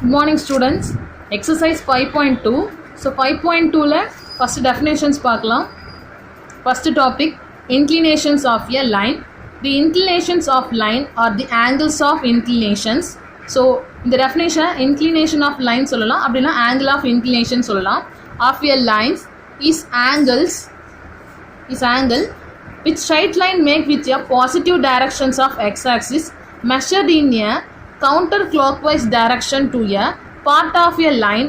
Good morning students. Exercise 5.2. So 5.2 la first definitions பார்க்கலாம். First topic inclinations of a line. The inclinations of line are the angles of inclinations. So இந்த definition inclination of line சொல்லலாம் அப்படினா angle of inclination சொல்லலாம். Of a lines is angle which straight line make with a positive directions of x-axis measured in a counterclockwise direction to a part of a line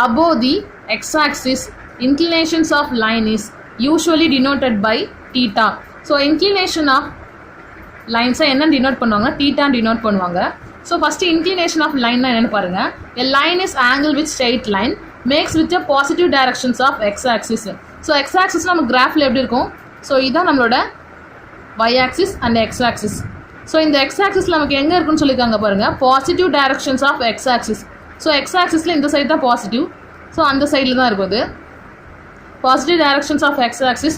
above the x-axis. Inclinations of line is usually denoted by theta. So inclination of lines என்ன denote பண்ணுவாங்க, theta denote பண்ணுவாங்க. So first inclination of line என்னன்னு பாருங்க. A line is angle with straight line makes with a positive directions of x-axis. So x-axis நம்ம கிராஃப்ல எப்படி இருக்கும்? So இதான் நம்மளோட y-axis and x-axis. ஸோ இந்த x-axisல நமக்கு எங்கே இருக்குன்னு சொல்லியிருக்காங்க பாருங்கள், positive directions of x-axis. So x-axisல இந்த சைடு தான் பாசிட்டிவ், ஸோ அந்த சைடில் தான் இருக்குது positive directions of x-axis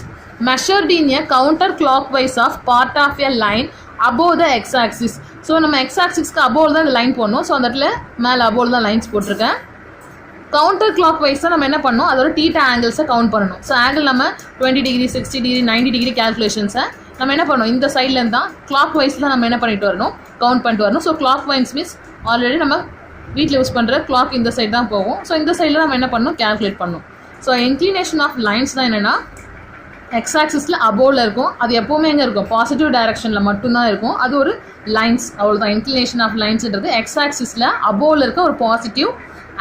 measured in a counterclockwise of part of a line above the x-axis. So நம்ம x-axisக்கு அபோவ் தான் இந்த லைன் போடணும். ஸோ அந்த இடத்துல மேலே அபோவ் தான் லைன்ஸ் போட்டிருக்கேன். கவுண்டர் கிளாக் வைஸ் தான் நம்ம என்ன பண்ணணும், அதோட டீட்டா ஆங்கிள்ஸை கவுண்ட் பண்ணணும். ஸோ ஆங்கிள் நம்ம 20 டிகிரி 60 டிகிரி 90 டிகிரி கேல்குலேஷன்ஸை நம்ம என்ன பண்ணணும், இந்த சைட்லேருந்து தான் கிளாக் வைஸ் தான் நம்ம என்ன பண்ணிட்டு வரணும், கவுண்ட் பண்ணிட்டு வரணும். So clockwise means already நம்ம வீட்டில் யூஸ் பண்ணுற கிளாக் இந்த சைடு தான் போகும். ஸோ இந்த சைடில் நம்ம என்ன பண்ணணும், கேல்குலேட் பண்ணணும். ஸோ இன்க்ளினேஷன் ஆஃப் லைன்ஸ் தான் என்னென்னா x-axisல அபோவில் இருக்கும். அது எப்போவுமே எங்கே இருக்கும், பாசிட்டிவ் டைரக்ஷனில் மட்டும்தான் இருக்கும். அது ஒரு லைன்ஸ், அவ்வளோதான். இன்க்ளினேஷன் ஆஃப் லைன்ஸ்ன்றது x-axisல அபோவில் இருக்க ஒரு பாசிட்டிவ்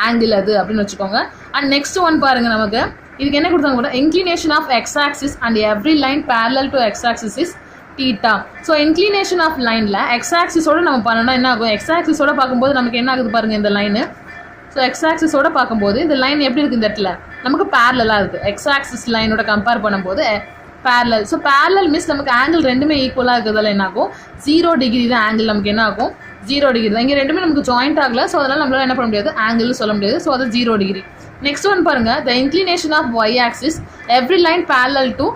ஆங்கிள் அது அப்படின்னு வச்சுக்கோங்க. அண்ட் நெக்ஸ்ட் ஒன் பாருங்கள், நமக்கு இதுக்கு என்ன கொடுத்தாங்க கூட, inclination of x-axis and every line parallel to x-axis is theta. So inclination of லைனில் x-axisோட நம்ம பண்ணணும் என்ன ஆகும், x-axisோட பார்க்கும்போது நமக்கு என்ன ஆகுது பாருங்கள் இந்த லைனு. ஸோ x-axisோட பார்க்கும்போது இந்த லைன் எப்படி இருக்குது, இந்த இடத்துல நமக்கு பேரலாக இருக்குது. x-axis லைனோட கம்பேர் பண்ணும்போது பேரலல். ஸோ பேரலல் மீன்ஸ் நமக்கு ஆங்கிள் ரெண்டுமே ஈக்குவலாக இருக்கிறதால என்ன ஆகும், 0 டிகிரி தான் ஆங்கிள் நமக்கு என்ன ஆகும், 0 டிகிரி தான். இங்கே ரெண்டுமே நமக்கு ஜாயிண்ட் ஆகலை, ஸோ அதனால் நம்மளால் என்ன பண்ண முடியாது, ஆங்கிள்னு சொல்ல முடியாது. ஸோ அது 0 டிகிரி. நெக்ஸ்ட் ஒன் பாருங்கள், the inclination of y-axis every line parallel to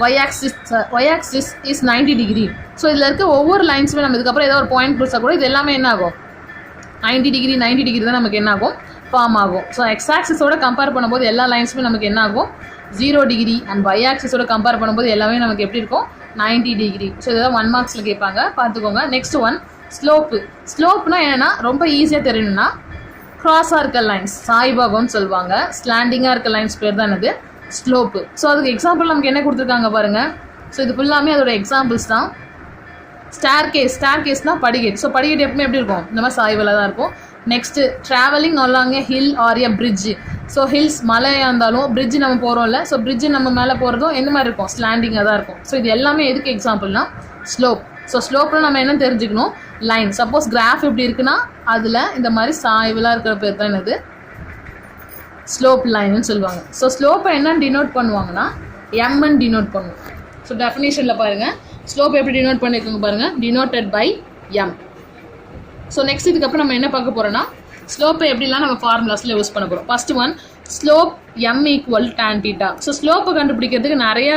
y-axis is 90 degree. So இதில் இருக்க ஒவ்வொரு லைன்ஸுமே நம்ம இதுக்கப்புறம் ஏதோ ஒரு பாயிண்ட் கொடுத்தா கூட இது எல்லாமே என்ன ஆகும், 90 டிகிரி தான் நமக்கு என்ன ஆகும், ஃபார்ம் ஆகும். ஸோ x-axisோட கம்பேர் பண்ணும்போது எல்லா லைன்ஸுமே நமக்கு என்ன ஆகும், 0 டிகிரி. அண்ட் y-axisோட கம்பேர் பண்ணும்போது எல்லாமே நமக்கு எப்படி இருக்கும், 90 டிகிரி. ஸோ இதெல்லாம் 1 மார்க்ஸில் கேட்பாங்க, பார்த்துக்கோங்க. Next one slope. ஸ்லோப்னா என்னென்னா ரொம்ப ஈஸியாக தெரியணும்னா க்ராஸாக இருக்க லைன்ஸ் சாய்பாகம்னு சொல்லுவாங்க. ஸ்லாண்டிங்காக இருக்க லைன்ஸ் பேர் தான் என்னது, ஸ்லோப்பு. ஸோ அதுக்கு எக்ஸாம்பிள் நமக்கு என்ன கொடுத்துருக்காங்க பாருங்கள். ஸோ இது ஃபுல்லாமே அதோட எக்ஸாம்பிள்ஸ் தான். ஸ்டேர்கேஸ்னால் படிக்கட். ஸோ படிக்கட் எப்பவுமே எப்படி இருக்கும், இந்த மாதிரி சாய்வலாக தான் இருக்கும். Next travelling along A hill R A bridge. So hills மலையாக இருந்தாலும் பிரிட்ஜ் நம்ம போகிறோம்ல, ஸோ பிரிட்ஜ் நம்ம மேலே போகிறதும் எந்த மாதிரி இருக்கும், ஸ்லாண்டிங்காக தான் இருக்கும். ஸோ இது எல்லாமே எதுக்கு எக்ஸாம்பிள்னா ஸ்லோப். ஸோ ஸ்லோப்பில் நம்ம என்ன தெரிஞ்சுக்கணும், லைன். சப்போஸ் கிராஃப் எப்படி இருக்குன்னா அதில் இந்த மாதிரி சாய்வலாக இருக்கிற பேர் தான் என்னது, ஸ்லோப் லைன்னு சொல்லுவாங்க. ஸோ ஸ்லோப்பை என்ன டினோட் பண்ணுவாங்கன்னா எம்ன்னு டினோட் பண்ணுவோம். ஸோ டெஃபினேஷனில் பாருங்கள், ஸ்லோப் எப்படி டினோட் பண்ணியிருக்காங்க பாருங்கள், denoted by M. So next இதுக்கப்புறம் நம்ம என்ன பார்க்க போகிறோன்னா ஸ்லோப்பை எப்படிலாம் நம்ம ஃபார்முலாஸில் யூஸ் பண்ண போகிறோம். First one slope m equal tan theta. So ஸ்லோப்பை கண்டுபிடிக்கிறதுக்கு நிறைய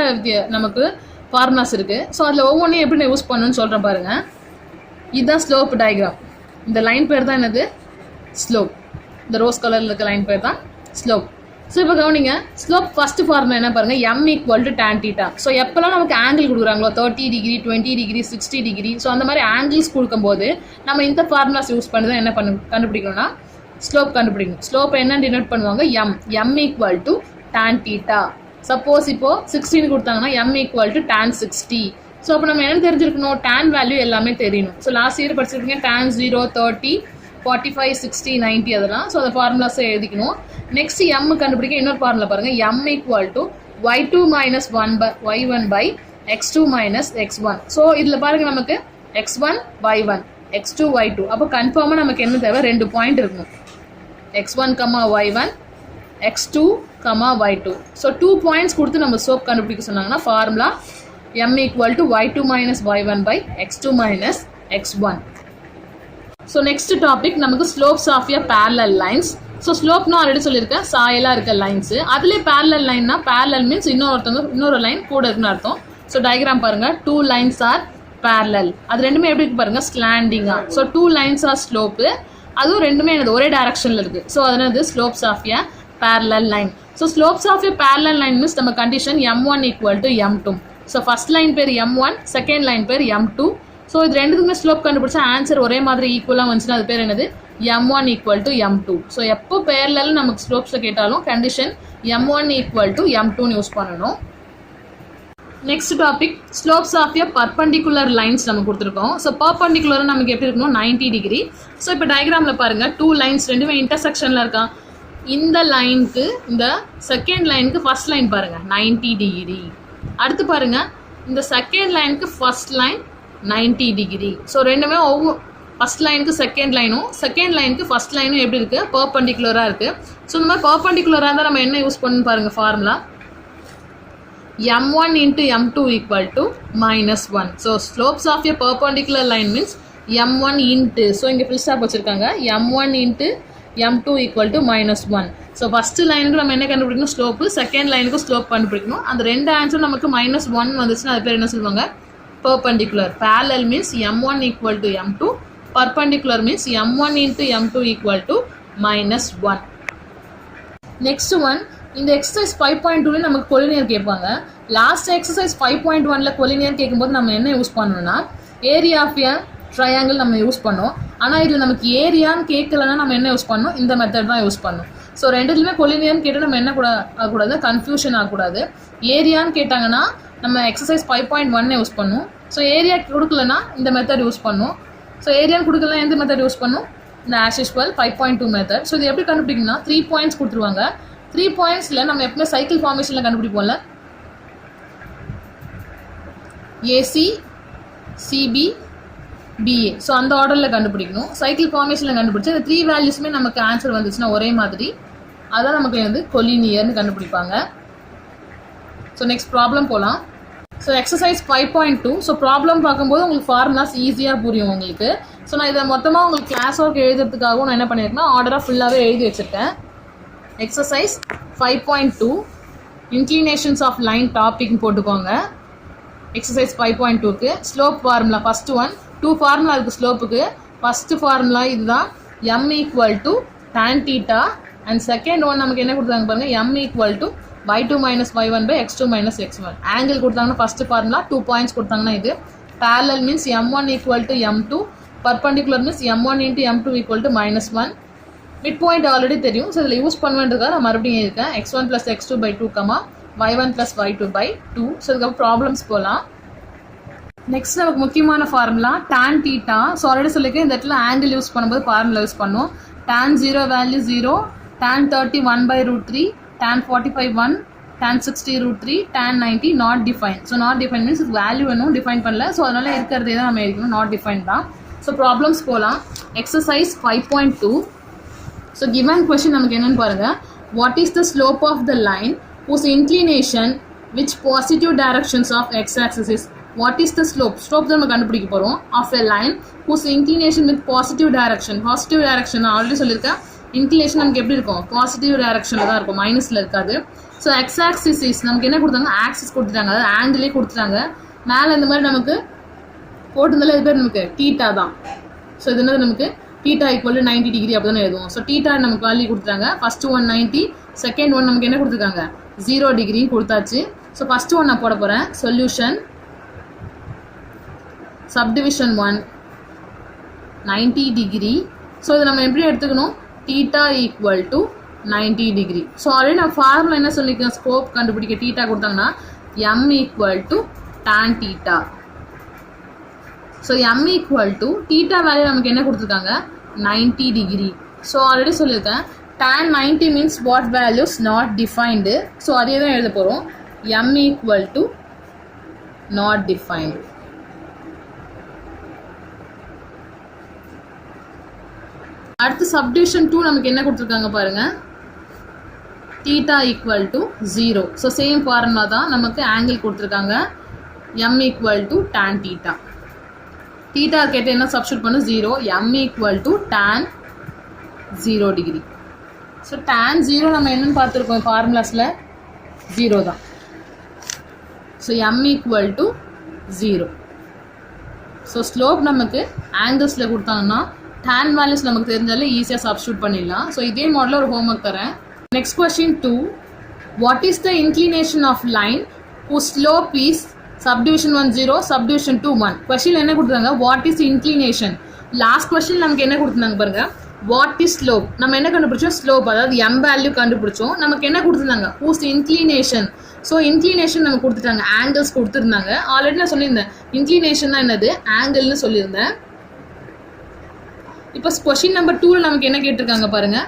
நமக்கு ஃபார்முலாஸ் இருக்குது. ஸோ அதில் ஒவ்வொன்றையும் எப்படி நான் யூஸ் பண்ணணும்னு சொல்கிறேன் பாருங்கள். இதுதான் ஸ்லோப் டயக்ராம். இந்த லைன் பேர் தான் என்னது, ஸ்லோப். இந்த ரோஸ் கலரில் இருக்க லைன் பேர் தான் ஸ்லோப். ஸோ இப்போ கவனிங்க, ஸ்லோப் ஃபஸ்ட்டு ஃபார்முலா என்ன பாருங்கள், M equal to tan theta. So எப்போல்லாம் நமக்கு ஆங்கிள் கொடுக்குறாங்களோ 30 டிகிரி 20 டிகிரி 60 டிகிரி, ஸோ அந்த மாதிரி ஆங்கிள்ஸ் கொடுக்கும்போது நம்ம இந்த ஃபார்முலாஸ் யூஸ் பண்ணி தான் என்ன கண்டுபிடிக்கணும்னா ஸ்லோப் கண்டுபிடிக்கணும். ஸ்லோப்பை என்ன டினோட் பண்ணுவாங்க, M equal to tan theta. Suppose இப்போது 16 கொடுத்தாங்கன்னா M equal to tan 60. So அப்போ நம்ம என்ன தெரிஞ்சிருக்கணும், tan வேல்யூ எல்லாமே தெரியணும். ஸோ லாஸ்ட் இயர் படிச்சிருக்கீங்க tan 0 30 45 60 90 அதெல்லாம். ஸோ அந்த ஃபார்முலாஸை எழுதிக்கணும். நெக்ஸ்ட் எம் கண்டுபிடிக்க இன்னொரு ஃபார்முலா பாருங்கள், M equal to y2 minus y1 by x2 minus x1. So இதில் பாருங்கள் நமக்கு x1 y1 x2 y2. அப்போ கன்ஃபார்மாக நமக்கு என்ன தேவை, 2 பாயிண்ட் இருக்கணும், x1 y1 x2 y2. So 2 points கொடுத்து நம்ம ஸ்லோப் கண்டுபிடிக்க சொன்னாங்கன்னா formula m equal to y2 minus y1 by x2 minus x1. So next topic நமக்கு slopes of a parallel lines. So ஸ்லோப்னா ஆல்ரெடி சொல்லியிருக்கேன், சாயலாக இருக்க லைன்ஸு. அதுலேயே பேரலல் லைன்னா பேரலல் மீன்ஸ் இன்னொரு லைன் கூட இருக்குன்னு அர்த்தம். ஸோ டயக்ராம் பாருங்கள், 2 lines ஆர் பேரலல். அது ரெண்டுமே எப்படி இருக்கு பாருங்கள், ஸ்லாண்டிங்காக. ஸோ 2 lines ஆர் ஸ்லோப்பு, அதுவும் ரெண்டுமே என்னது ஒரே டைரக்ஷனில் இருக்குது. ஸோ அதனால slopes of a parallel line. So slopes of a parallel line means நம்ம condition m1 equal to m2. So first line பேர் m1, செகண்ட் லைன் பேர் m2. ஸோ இது ரெண்டுக்குமே ஸ்லோப் கண்டுபிடிச்சா ஆன்சர் ஒரே மாதிரி ஈக்குவலாக வந்துச்சுன்னா அது பேர் என்னது m1 equal to m2. So எப்போ பேரலல் நமக்கு ஸ்லோப்ஸில் கேட்டாலும் condition m1 equal to m2 use பண்ணணும். Next topic slopes of a perpendicular lines நம்ம கொடுத்துருக்கோம். ஸோ பர்பண்டிகுலராக நமக்கு எப்படி இருக்கணும் 90 டிகிரி. ஸோ இப்போ டயக்ராமில் பாருங்கள் 2 லைன்ஸ் ரெண்டுமே இன்டர்செக்ஷனில் இருக்கான். இந்த லைனுக்கு இந்த செகண்ட் லைனுக்கு ஃபர்ஸ்ட் லைன் பாருங்கள் 90 டிகிரி. அடுத்து பாருங்கள் இந்த செகண்ட் லைனுக்கு ஃபர்ஸ்ட் லைன் 90 டிகிரி. ஸோ ரெண்டுமே ஃபர்ஸ்ட் லைனுக்கு செகண்ட் லைனுக்கு ஃபர்ஸ்ட் லைனும் எப்படி இருக்குது பர்பண்டிகுலராக இருக்குது. ஸோ இந்த மாதிரி பர்பண்டிகுலராக இருந்தால் நம்ம என்ன யூஸ் பண்ணணும் பாருங்கள் formula m1 into m2 equal to -1. So slopes of a perpendicular line means m1 into, so இங்க full stop வச்சிருக்காங்க m1 into m2 equal to -1. So first லைனுக்கு நம்ம என்ன கண்டுபிடிக்கணும் ஸ்லோப், செகண்ட் லைனுக்கு ஸ்லோப் கண்டுபிடிக்கணும். அந்த ரெண்டு ஆன்சர் நமக்கு -1 வந்துச்சுன்னா அது பேர் என்ன சொல்லுவாங்க perpendicular. Parallel means m1 equal to m2, perpendicular means m1 into m2 equal to -1. Next one, இந்த எக்ஸசைஸ் 5.2 நமக்கு கொலினியர் கேட்பாங்க. லாஸ்ட் எக்ஸசைஸ் 5.1 கொலினியர் கேட்கும்போது நம்ம என்ன யூஸ் பண்ணணும்னா ஏரியா ஆஃப் எ ட்ரையாங்கிள் நம்ம யூஸ் பண்ணோம். ஆனால் இதில் நமக்கு ஏரியான்னு கேட்கலன்னா நம்ம என்ன யூஸ் பண்ணணும் இந்த மெத்தட் தான் யூஸ் பண்ணணும். ஸோ ரெண்டுத்துலையுமே கொலினியர்னு கேட்டு நம்ம என்ன ஆகக்கூடாது கன்ஃபியூஷன் ஆகக்கூடாது. ஏரியான்னு கேட்டாங்கன்னா நம்ம எக்ஸசைஸ் 5.1 யூஸ் பண்ணும். ஸோ ஏரியா கொடுக்கலன்னா இந்த மெத்தட் யூஸ் பண்ணும். ஸோ ஏரியான்னு கொடுக்கலன்னா எந்த மெத்தட் யூஸ் பண்ணும் இந்த ஆஸ் யூஸ்வல் 5.2 மெத்தட். ஸோ இது எப்படி கண்டுபிடிக்கணும்னா 3 பாயிண்ட்ஸ் கொடுத்துருவாங்க. 3 பாயிண்ட்ஸில் நம்ம எப்பவுமே சைக்கிள் ஃபார்மேஷனில் கண்டுபிடிப்போம்ல ஏசி சிபி பிஏ. ஸோ அந்த ஆர்டரில் கண்டுபிடிக்கணும். சைக்கிள் ஃபார்மேஷனில் கண்டுபிடிச்சி இந்த 3 வேல்யூஸுமே நமக்கு ஆன்சர் வந்துச்சுன்னா ஒரே மாதிரி அதான் நமக்கு வந்து கொலினியர்னு கண்டுபிடிப்பாங்க. ஸோ நெக்ஸ்ட் ப்ராப்ளம் போகலாம். So exercise 5.2. ஸோ ப்ராப்ளம் பார்க்கும்போது உங்களுக்கு ஃபார்முலாஸ் ஈஸியாக புரியும் உங்களுக்கு. ஸோ நான் இதை மொத்தமாக உங்களுக்கு கிளாஸ் ஒர்க் எழுதுறதுக்காகவும் நான் என்ன பண்ணியிருக்கேன்னா ஆர்டராக ஃபுல்லாகவே எழுதி வச்சுருக்கேன். எக்ஸசைஸ் 5.2 இன்க்ளினேஷன்ஸ் ஆஃப் லைன் டாபிக்னு போட்டுக்கோங்க. எக்ஸசைஸ் 5.2க்கு ஸ்லோப் ஃபார்முலா ஃபஸ்ட்டு 2 ஃபார்முலா இருக்குது ஸ்லோப்புக்கு. ஃபஸ்ட்டு ஃபார்முலா இதுதான் m equal to tan θ and second one நமக்கு என்ன கொடுத்தாங்க பாருங்கள் m equal to y2 minus y1 by x2 minus x1. Angle கொடுத்தாங்கன்னா ஃபஸ்ட்டு ஃபார்முலா 2 பாயிண்ட்ஸ் கொடுத்தாங்கன்னா இது. parallel means m1 equal to m2, perpendicular means m1 into m2 equal to -1. Mid point already தெரியும். So இதில் use பண்ணுவேன்றதுக்காக நான் மறுபடியும் இருக்கேன் x1 plus x2 by 2, y1 plus y2 by 2. So இதுக்கப்புறம் problems போகலாம். Next நமக்கு முக்கியமான ஃபார்முலா tan θ. ஸோ ஆல்ரெடி சொல்லியிருக்கேன் இந்த இடத்துல ஆங்கிள் யூஸ் பண்ணும்போது ஃபார்முலா யூஸ் பண்ணும். tan 0 value 0, tan 30 1 by √3, tan 45 1, tan 60 √3, tan 90 not defined. So not defined means value வேணும் டிஃபைன் பண்ணல. ஸோ அதனால இருக்கிறதே தான் நம்ம இருக்கணும் not defined தான். ஸோ ப்ராப்ளம்ஸ் போகலாம். எக்ஸசைஸ் 5.2. ஸோ கிவன் கொஸ்டின் நமக்கு என்னென்னு பாருங்கள். What is the slope of the line whose inclination which positive directions of x-axis is. What is the slope? Slope தான் நம்ம கண்டுபிடிக்க போகிறோம். Of a line whose inclination with positive direction. Positive direction நான் already சொல்லியிருக்கேன். Inclination நமக்கு எப்படி இருக்கும் positive டைரக்ஷனில் தான் இருக்கும், மைனஸில் இருக்காது. ஸோ x-axis is நமக்கு என்ன கொடுத்தாங்க ஆக்சிஸ் கொடுத்துட்டாங்க, அதாவது ஆங்கிளே கொடுத்துட்டாங்க. மேலே இந்த மாதிரி நமக்கு போட்டுருந்தாலும் இது பேர் நமக்கு தீட்டா தான். ஸோ இது என்னது நமக்கு தீட்டா ஈக்குவல் டு 90 டிகிரி அப்படி தானே எழுதுவோம். ஸோ தீட்டா நமக்கு வேல்யூ கொடுத்துட்டாங்க. ஃபஸ்ட்டு 1 90, செகண்ட் ஒன் நமக்கு என்ன கொடுத்துருக்காங்க 0 டிகிரின்னு கொடுத்தாச்சு. ஸோ ஃபஸ்ட்டு ஒன் நான் போட போகிறேன். Solution subdivision 1 90 degree. ஸோ இதை நம்ம எப்படி எடுத்துக்கணும் theta equal to 90 degree. So already நான் ஃபார்முலா என்ன சொல்லியிருக்கேன் ஸ்கோப் கண்டுபிடிக்க தீட்டா கொடுத்தாங்கன்னா m equal to tan θ. So m equal to theta value நமக்கு என்ன கொடுத்துருக்காங்க 90 டிகிரி. ஸோ ஆல்ரெடி சொல்லியிருக்கேன் tan 90 means what values not defined. So அதே தான் எழுத போகிறோம் m equal to not defined. அடுத்து சப்டிவிஷன் 2 நமக்கு என்ன கொடுத்துருக்காங்க பாருங்கள் theta equal to 0. So same formula தான் நமக்கு ஆங்கிள் கொடுத்துருக்காங்க m equal to tan θ. Theta கேட்டு என்ன சப்ஸ்டியூட் பண்ணு 0, m equal to tan 0 degree. So tan 0 நம்ம என்னென்னு பார்த்துருக்கோம் ஃபார்முலாஸில் 0 தான். So m equal to 0. So slope நமக்கு ஆங்கிள்ஸில் கொடுத்தாங்கன்னா tan values நமக்கு தெரிஞ்சாலே ஈஸியாக சப்ஸ்டியூட் பண்ணிடலாம். ஸோ இதே மாடலில் ஒரு ஹோம்ஒர்க் தரேன். Next question 2. What is the inclination of line whose slope is subdivision 1 0 subdivision 2 1. Question என்ன கொடுத்தாங்க, what is inclination. Last question நமக்கு என்ன கொடுத்துருந்தாங்க பாருங்க, வாட் இஸ் ஸ்லோப். நம்ம என்ன கண்டுபிடிச்சோம், ஸ்லோப், அதாவது எம் வேல்யூ கண்டுபிடிச்சோம். நமக்கு என்ன கொடுத்துருந்தாங்க, whose இன்க்ளினேஷன். ஸோ இன்க்ளினேஷன் நமக்கு கொடுத்துட்டாங்க, ஆங்கிள்ஸ் கொடுத்துருந்தாங்க. ஆல்ரெடி நான் சொல்லியிருந்தேன் இன்க்ளினேஷன்னா என்னது, ஆங்கிள்னு சொல்லியிருந்தேன். இப்போ கொஸ்டின் நம்பர் 2 நமக்கு என்ன கேட்டிருக்காங்க பாருங்க,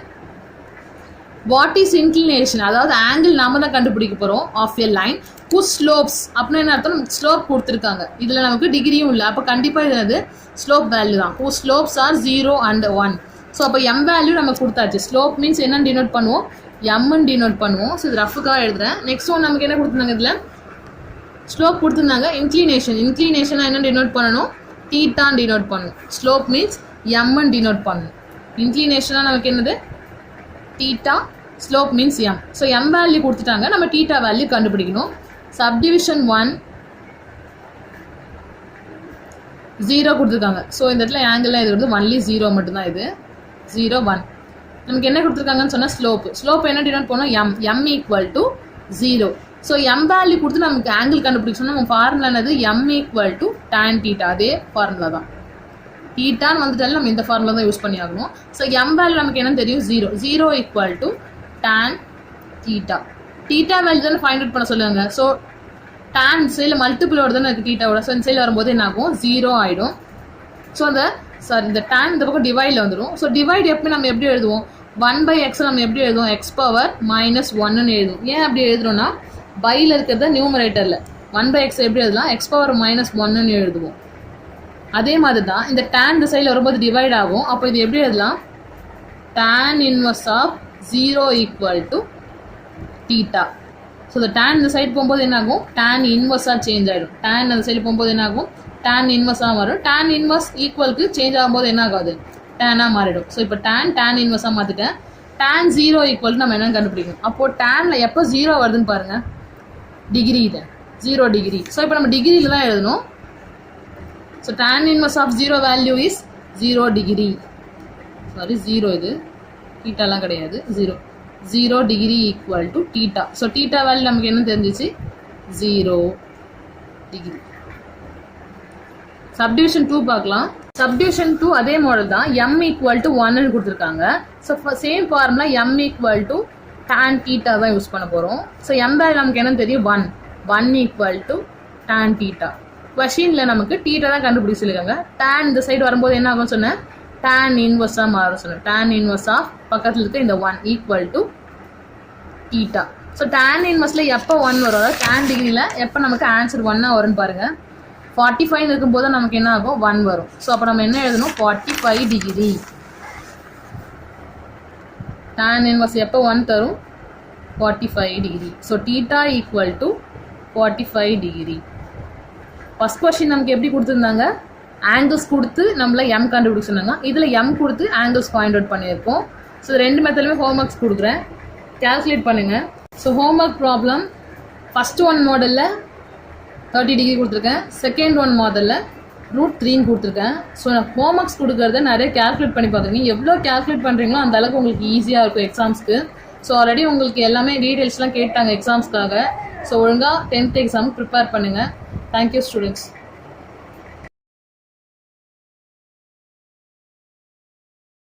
வாட் இஸ் இன்க்ளினேஷன், அதாவது ஆங்கிள் நாம தான் கண்டுபிடிக்க போகிறோம் of a line whose slopes. அப்படின்னா என்ன அர்த்தம், ஸ்லோப் கொடுத்துருக்காங்க, இதில் நமக்கு டிகிரியும் இல்லை. அப்போ கண்டிப்பாக இது என்னது, ஸ்லோப் வேல்யூ தான். whose slopes are 0 and 1. So அப்போ எம் வேல்யூ நமக்கு கொடுத்தாச்சு. ஸ்லோப் மீன்ஸ் என்னன்னு டினோட் பண்ணுவோம், எம்ன்னு டினோட் பண்ணுவோம். ஸோ இது ரஃபுக்காக எழுதுறேன். நெக்ஸ்ட் ஒன் நமக்கு என்ன கொடுத்துருந்தாங்க, இதில் ஸ்லோப் கொடுத்துருந்தாங்க. இன்க்ளினேஷனாக என்ன டினோட் பண்ணணும், தீட்டான்னு டினோட் பண்ணணும். ஸ்லோப் மீன்ஸ் எம்ன்னு டினோட் பண்ணணும். இன்க்ளினேஷனாக நமக்கு என்னது, theta, slope means M. So M value கொடுத்துட்டாங்க, நம்ம தீட்டா வேல்யூ கண்டுபிடிக்கணும். சப்டிவிஷன் 1 0 கொடுத்துருக்காங்க. ஸோ இந்த இடத்துல ஆங்கிள்லாம் இது வந்து ஒன்லி 0 மட்டும்தான், இது 0 1. நமக்கு என்ன கொடுத்துருக்காங்கன்னு சொன்னால் ஸ்லோப் என்ன டினோட் பண்ணோம், M equal to 0. So M value கொடுத்து நமக்கு ஆங்கிள் கண்டுபிடிக்க சொன்னால் நம்ம ஃபார்முலா என்னது, M equal to tan theta. அதே ஃபார்முலா தான், தீட்டான்னு வந்துட்டாலும் நம்ம இந்த ஃபார்முலா தான் யூஸ் பண்ணி ஆகணும். ஸோ எம் வேல்யூ நமக்கு என்ன தெரியும், 0 equal to tan theta. Theta value தானே ஃபைண்ட் அவுட் பண்ண சொல்லுவாங்க. ஸோ டான் சைடில் மல்டிபிளோட தானே இருக்குது தீட்டாவோட. ஸோ இந்த சைடில் வரும்போது என்ன ஆகும், 0 ஆகிடும். ஸோ இந்த டான் இந்த பக்கம் டிவைடில் வந்துடும். ஸோ டிவைட் எப்போ நம்ம எப்படி எழுதுவோம், 1/x நம்ம எப்படி எழுதுவோம், x பவர் -1ன்னு எழுதுவோம். ஏன் அப்படி எழுதுறோம்னா, பையில் இருக்கிறத நியூமரேட்டரில் 1/x எப்படி எழுதலாம், x பவர் -1ன்னு எழுதுவோம். அதே மாதிரி தான் இந்த tan இந்த சைடில் வரும்போது டிவைட் ஆகும். அப்போ இது எப்படி எழுதலாம், tan inverse of 0 equal to theta. So இந்த tan இந்த சைடு போகும்போது என்ன ஆகும், tan இன்வர்ஸாக சேஞ்ச் ஆகிடும். tan அந்த சைடு போகும்போது என்ன ஆகும், tan இன்வர்ஸாக மாறும். tan இன்வர்ஸ் ஈக்குவலுக்கு சேஞ்ச் ஆகும்போது என்ன ஆகாது, டேனாக மாறிடும். ஸோ இப்போ tan இன்வர்ஸாக மாற்றிட்டேன். tan 0 ஈக்குவல் நம்ம என்னன்னு கண்டுபிடிக்கணும். அப்போது டேனில் எப்போ 0 வருதுன்னு பாருங்கள், டிகிரி இது 0 டிகிரி. ஸோ இப்போ நம்ம டிகிரியில் தான் எழுதணும். So tan inverse of 0 value is 0 degree. Sorry 0, இது தீட்டாலாம் கிடையாது, 0 degree equal to theta. So theta value நமக்கு என்ன தெரிஞ்சிச்சு, 0 டிகிரி. சப்டிவிஷன் 2 பார்க்கலாம். சப்டிவிஷன் 2 அதே மாடல் தான், m ஈக்குவல் டு 1ன்னு கொடுத்துருக்காங்க. So same formula m equal to tan theta தான் யூஸ் பண்ண போகிறோம். ஸோ m வேல்யூ நமக்கு என்ன தெரியும், 1 ஈக்குவல் டு tan தீட்டா. கொஷினில் நமக்கு தீட்டா தான் கண்டுபிடிச்சு சொல்லியிருக்காங்க. tan இந்த சைடு வரும்போது என்ன ஆகும்னு சொன்னேன், tan இன்வர்ஸாக மாறும் சொன்னேன். tan இன்வர்ஸ் ஆஃப் பக்கத்தில் இருக்க இந்த 1 equal to theta. So tan இன்வர்ஸில் எப்போ 1 வரும், அதாவது tan டிகிரியில் எப்போ நமக்கு ஆன்சர் 1 வரும்னு பாருங்கள். 45 இருக்கும்போது நமக்கு என்ன ஆகும், 1 வரும். ஸோ அப்போ நம்ம என்ன எழுதணும், 45 டிகிரி. tan இன்வர்ஸ் எப்போ 1 தரும், 45 degree. So theta equal to 45 degree. First question நமக்கு எப்படி கொடுத்துருந்தாங்க, ஆங்கிள்ஸ் கொடுத்து நம்மள எம் கண்டுபிடிக்க சொன்னாங்க. இதில் எம் கொடுத்து ஆங்கிள்ஸ் ஃபைண்ட் அவுட் பண்ணியிருக்கோம். ஸோ 2 மெத்தட்லையுமே ஹோம்ஒர்க்ஸ் கொடுக்குறேன், கேல்குலேட் பண்ணுங்கள். ஸோ ஹோம்ஒர்க் ப்ராப்ளம் ஃபஸ்ட்டு 1 மாடலில் 30 டிகிரி கொடுத்துருக்கேன், செகண்ட் 1 மாடலில் √3 கொடுத்துருக்கேன். ஸோ நான் ஹோம்ஒர்க்ஸ் கொடுக்குறத நிறைய கேல்குலேட் பண்ணி பார்த்துருக்கீங்க. எவ்வளோ கேல்குலேட் பண்ணுறீங்களோ அந்த அளவுக்கு உங்களுக்கு ஈஸியாக இருக்கும் எக்ஸாம்ஸ்க்கு. ஸோ ஆல்ரெடி உங்களுக்கு எல்லாமே டீட்டெயில்ஸ்லாம் கேட்டாங்க எக்ஸாம்ஸ்க்காக. ஸோ ஒழுங்காக 10th எக்ஸாமுக்கு ப்ரிப்பேர் பண்ணுங்கள். Thank you students.